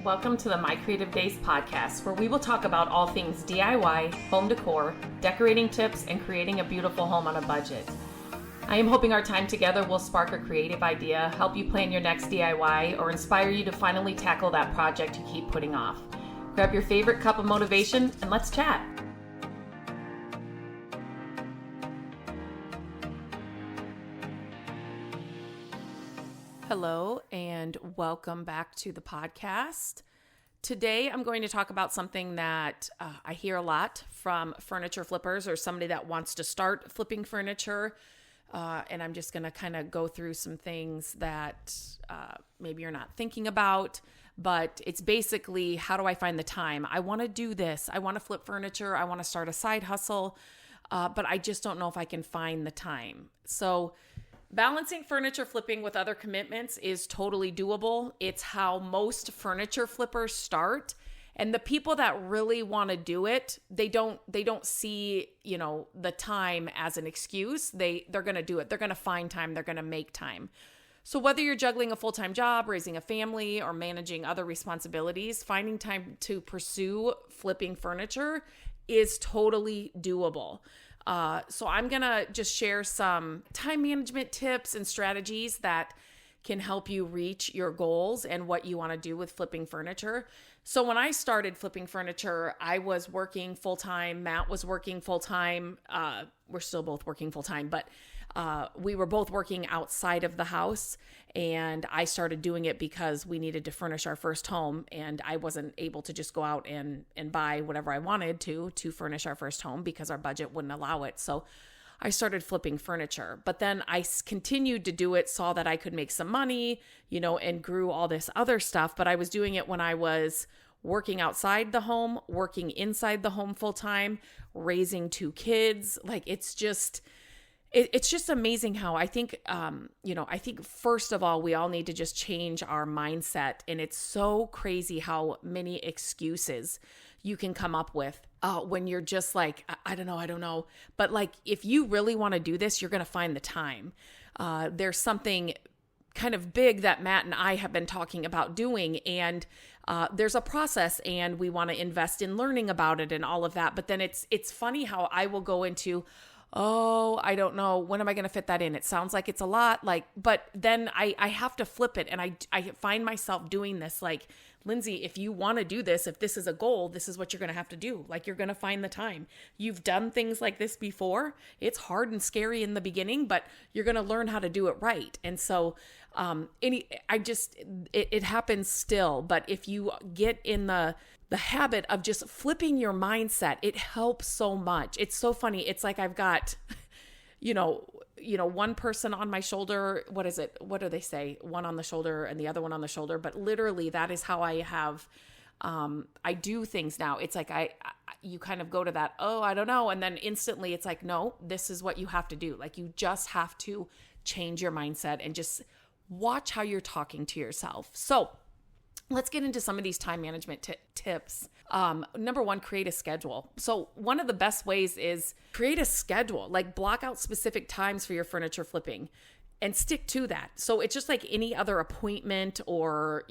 Welcome to the My Creative Days podcast, where we will talk about all things DIY, home decor, decorating tips, and creating a beautiful home on a budget. I am hoping our time together will spark a creative idea, help you plan your next DIY, or inspire you to finally tackle that project you keep putting off. Grab your favorite cup of motivation and let's chat. Hello and welcome back to the podcast. Today I'm going to talk about something that I hear a lot from furniture flippers or somebody that wants to start flipping furniture. And I'm just going to kind of go through some things that maybe you're not thinking about, but it's basically, how do I find the time? I want to do this. I want to flip furniture. I want to start a side hustle, but I just don't know if I can find the time. So balancing furniture flipping with other commitments is totally doable. It's how most furniture flippers start. And the people that really want to do it, they don't see, the time as an excuse. They're going to do it. They're going to find time. They're going to make time. So whether you're juggling a full-time job, raising a family, or managing other responsibilities, finding time to pursue flipping furniture is totally doable. So I'm going to just share some time management tips and strategies that can help you reach your goals and what you want to do with flipping furniture. So when I started flipping furniture, I was working full-time. Matt was working full-time. We're still both working full-time, but we were both working outside of the house, and I started doing it because we needed to furnish our first home, and I wasn't able to just go out and buy whatever I wanted to furnish our first home because our budget wouldn't allow it. So I started flipping furniture, but then I continued to do it, saw that I could make some money, and grew all this other stuff. But I was doing it when I was working outside the home, working inside the home full time, raising 2 kids. Like, it's just amazing how I think, I think first of all, we all need to just change our mindset. And it's so crazy how many excuses you can come up with when you're just like, I don't know. But like, if you really want to do this, you're going to find the time. There's something kind of big that Matt and I have been talking about doing. And there's a process, and we want to invest in learning about it and all of that. But then it's funny how I will go into, I don't know, when am I going to fit that in? It sounds like it's a lot, but then I have to flip it. And I find myself doing this, like, Lindsay, if you want to do this, if this is a goal, this is what you're going to have to do. Like, you're going to find the time. You've done things like this before. It's hard and scary in the beginning, but you're going to learn how to do it right. And so, it happens still. But if you get in the habit of just flipping your mindset, it helps so much. It's so funny. It's like I've got, one person on my shoulder. What is it? What do they say? One on the shoulder and the other one on the shoulder. But literally, that is how I have, I do things now. It's like you kind of go to that, I don't know. And then instantly it's like, no, this is what you have to do. Like, you just have to change your mindset and just watch how you're talking to yourself. So let's get into some of these time management tips. Number one, create a schedule. So one of the best ways is create a schedule, like block out specific times for your furniture flipping and stick to that. So it's just like any other appointment or,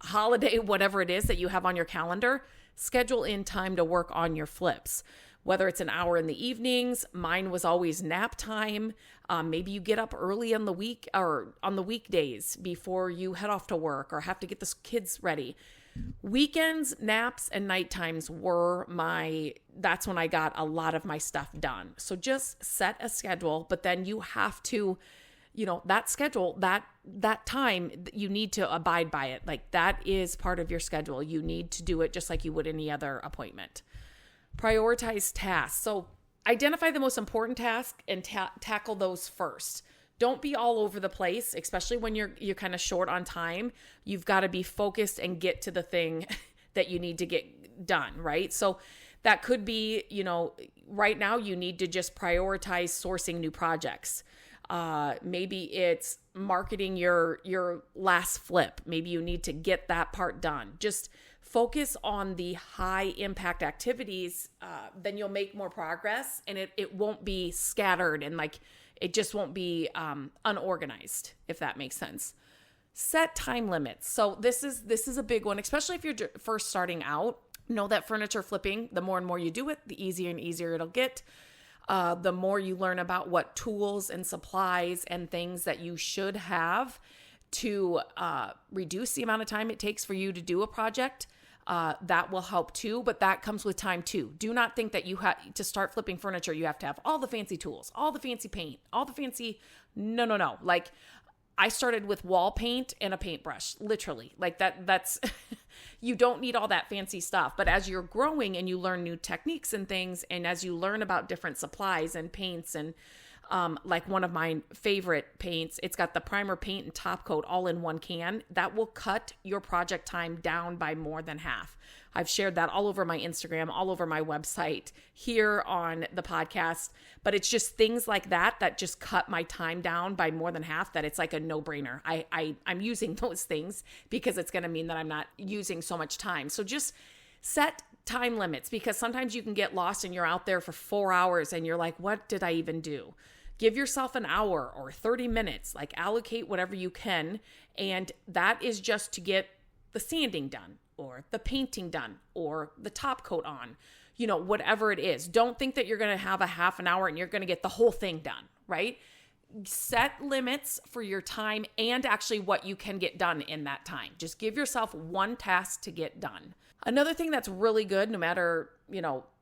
holiday, whatever it is that you have on your calendar, schedule in time to work on your flips. Whether it's an hour in the evenings, mine was always nap time. Maybe you get up early on the week or on the weekdays before you head off to work or have to get the kids ready. Weekends, naps, and night times that's when I got a lot of my stuff done. So just set a schedule, but then you have to, that schedule, that time, you need to abide by it. Like, that is part of your schedule. You need to do it just like you would any other appointment. Prioritize tasks. So identify the most important task and tackle those first. Don't be all over the place, especially when you're kind of short on time. You've got to be focused and get to the thing that you need to get done, right? So that could be, right now you need to just prioritize sourcing new projects. Maybe it's marketing your last flip. Maybe you need to get that part done. Just focus on the high impact activities, then you'll make more progress, and it won't be scattered and like it just won't be unorganized, if that makes sense. Set time limits. So this is a big one, especially if you're first starting out. Know that furniture flipping, the more and more you do it, the easier and easier it'll get. The more you learn about what tools and supplies and things that you should have to reduce the amount of time it takes for you to do a project, that will help too. But that comes with time too. Do not think that you have to start flipping furniture. You have to have all the fancy tools, all the fancy paint, all the fancy. No. Like, I started with wall paint and a paintbrush, literally. Like that's, you don't need all that fancy stuff. But as you're growing and you learn new techniques and things, and as you learn about different supplies and paints and like one of my favorite paints, it's got the primer, paint, and top coat all in one can. That will cut your project time down by more than half. I've shared that all over my Instagram, all over my website, here on the podcast. But it's just things like that just cut my time down by more than half, that it's like a no-brainer. I'm using those things because it's going to mean that I'm not using so much time. So just set time limits, because sometimes you can get lost and you're out there for 4 hours and you're like, what did I even do? Give yourself an hour or 30 minutes, like allocate whatever you can. And that is just to get the sanding done, or the painting done, or the top coat on, whatever it is. Don't think that you're going to have a half an hour and you're going to get the whole thing done, right? Set limits for your time and actually what you can get done in that time. Just give yourself one task to get done. Another thing that's really good, no matter,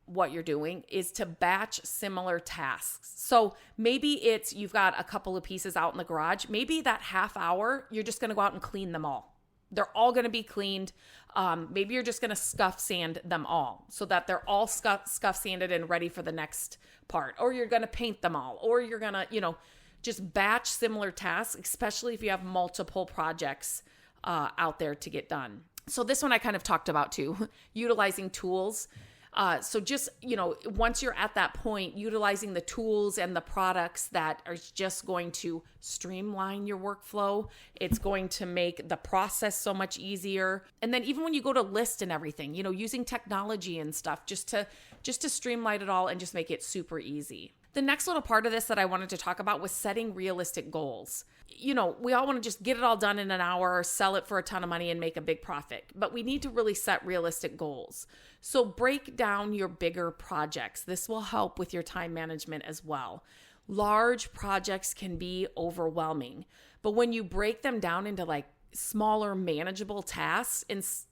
what you're doing, is to batch similar tasks. So maybe it's, you've got a couple of pieces out in the garage. Maybe that half hour, you're just going to go out and clean them all. They're all going to be cleaned. Maybe you're just going to scuff sand them all so that they're all scuff sanded and ready for the next part. Or you're going to paint them all. Or you're going to, just batch similar tasks, especially if you have multiple projects out there to get done. So this one I kind of talked about too, utilizing tools. So just, once you're at that point, utilizing the tools and the products that are just going to streamline your workflow. It's going to make the process so much easier. And then even when you go to list and everything, using technology and stuff just to streamline it all and just make it super easy. The next little part of this that I wanted to talk about was setting realistic goals. We all want to just get it all done in an hour, or sell it for a ton of money and make a big profit, but we need to really set realistic goals. So break down your bigger projects. This will help with your time management as well. Large projects can be overwhelming, but when you break them down into like smaller, manageable tasks,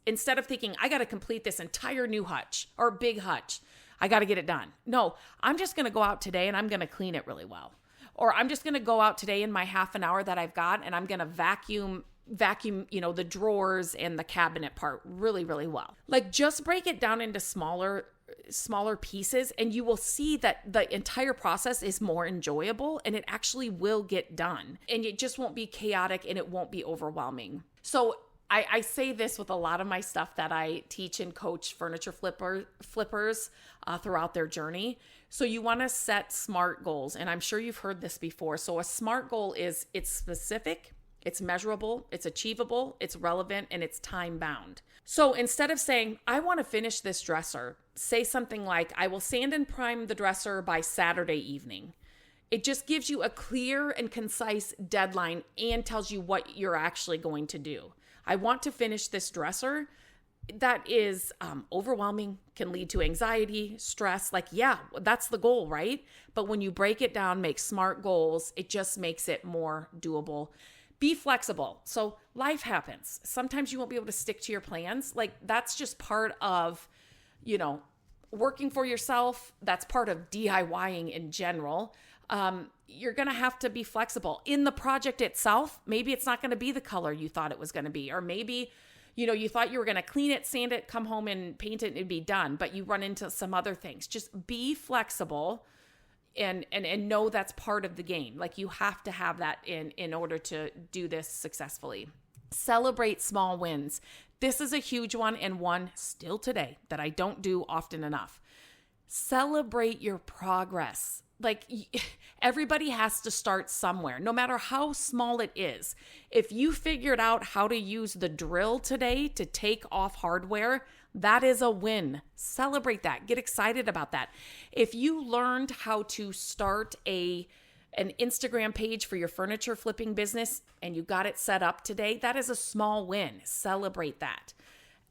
instead of thinking, I got to complete this entire new hutch or big hutch, I got to get it done. No, I'm just going to go out today and I'm going to clean it really well. Or I'm just going to go out today in my half an hour that I've got and I'm going to vacuum, the drawers and the cabinet part really, really well. Like, just break it down into smaller pieces and you will see that the entire process is more enjoyable and it actually will get done. And it just won't be chaotic and it won't be overwhelming. So I say this with a lot of my stuff that I teach and coach furniture flippers throughout their journey. So you want to set SMART goals. And I'm sure you've heard this before. So a SMART goal is, it's specific, it's measurable, it's achievable, it's relevant, and it's time bound. So instead of saying, I want to finish this dresser, say something like, I will sand and prime the dresser by Saturday evening. It just gives you a clear and concise deadline and tells you what you're actually going to do. I want to finish this dresser. That is overwhelming, can lead to anxiety, stress. Like, yeah, that's the goal, right? But when you break it down, make SMART goals, it just makes it more doable. Be flexible. So life happens. Sometimes you won't be able to stick to your plans. Like, that's just part of, working for yourself. That's part of DIYing in general. You're going to have to be flexible in the project itself. Maybe it's not going to be the color you thought it was going to be, or maybe, you thought you were going to clean it, sand it, come home and paint it and it'd be done, but you run into some other things. Just be flexible and know that's part of the game. Like, you have to have that in order to do this successfully. Celebrate small wins. This is a huge one, and one still today that I don't do often enough. Celebrate your progress. Like, everybody has to start somewhere, no matter how small it is. If you figured out how to use the drill today to take off hardware, that is a win. Celebrate that. Get excited about that. If you learned how to start a an Instagram page for your furniture flipping business and you got it set up today, that is a small win. Celebrate that.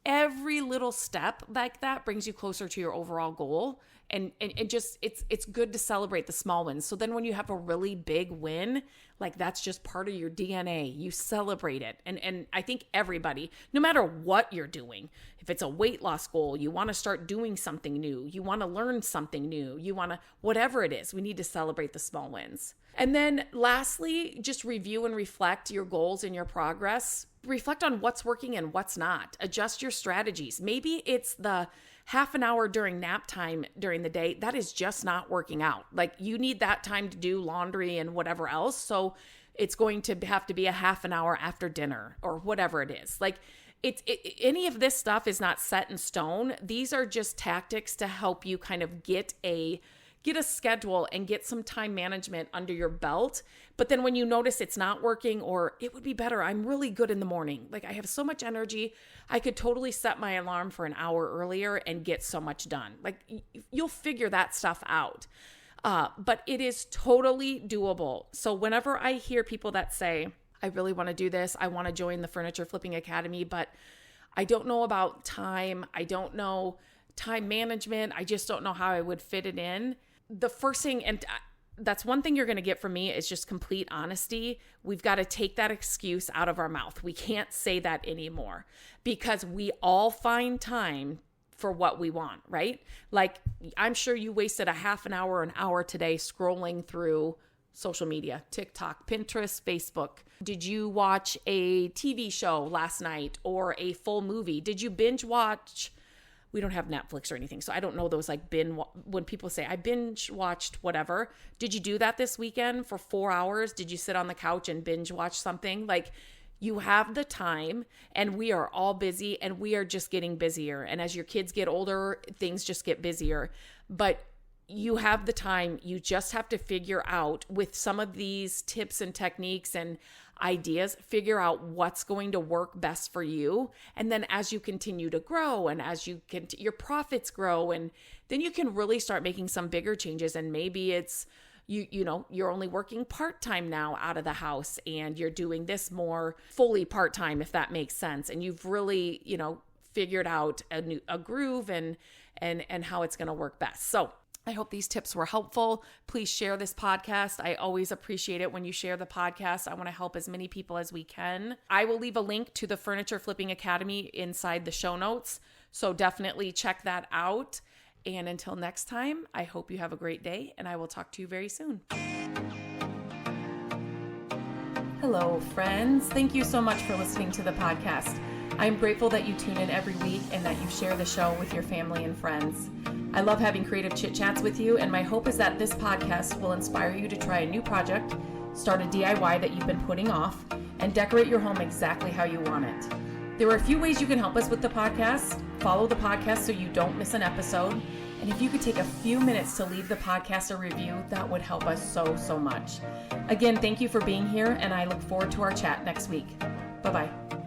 Every little step like that brings you closer to your overall goal. And just, it's good to celebrate the small wins. So then when you have a really big win, like that's just part of your DNA, you celebrate it. And I think everybody, no matter what you're doing, if it's a weight loss goal, you want to start doing something new, you want to learn something new, you want to, whatever it is, we need to celebrate the small wins. And then lastly, just review and reflect your goals and your progress. Reflect on what's working and what's not. Adjust your strategies. Maybe it's the half an hour during nap time during the day that is just not working out. Like you need that time to do laundry and whatever else. So it's going to have to be a half an hour after dinner or whatever it is. Like any of this stuff is not set in stone. These are just tactics to help you kind of get a schedule and get some time management under your belt. But then when you notice it's not working, or it would be better, I'm really good in the morning. Like I have so much energy. I could totally set my alarm for an hour earlier and get so much done. Like you'll figure that stuff out. But it is totally doable. So whenever I hear people that say, I really want to do this, I want to join the Furniture Flipping Academy, but I don't know about time. I don't know time management. I just don't know how I would fit it in. The first thing, and that's one thing you're going to get from me, is just complete honesty. We've got to take that excuse out of our mouth. We can't say that anymore because we all find time for what we want, right? Like I'm sure you wasted a half an hour, an hour today scrolling through social media, TikTok, Pinterest, Facebook. Did you watch a TV show last night or a full movie? Did you binge watch? We don't have Netflix or anything, so I don't know those like when people say, I binge watched whatever. Did you do that this weekend for 4 hours? Did you sit on the couch and binge watch something? Like you have the time, and we are all busy, and we are just getting busier. And as your kids get older, things just get busier. But you have the time. You just have to figure out with some of these tips and techniques and ideas, figure out what's going to work best for you. And then as you continue to grow and as your profits grow, and then you can really start making some bigger changes. And maybe it's, you're only working part-time now out of the house and you're doing this more fully part-time, if that makes sense. And you've really, figured out a groove and how it's going to work best. So I hope these tips were helpful. Please share this podcast. I always appreciate it when you share the podcast. I want to help as many people as we can. I will leave a link to the Furniture Flipping Academy inside the show notes. So definitely check that out. And until next time, I hope you have a great day, and I will talk to you very soon. Hello, friends. Thank you so much for listening to the podcast. I'm grateful that you tune in every week and that you share the show with your family and friends. I love having creative chit chats with you, and my hope is that this podcast will inspire you to try a new project, start a DIY that you've been putting off, and decorate your home exactly how you want it. There are a few ways you can help us with the podcast. Follow the podcast so you don't miss an episode. And if you could take a few minutes to leave the podcast a review, that would help us so much. Again, thank you for being here, and I look forward to our chat next week. Bye-bye.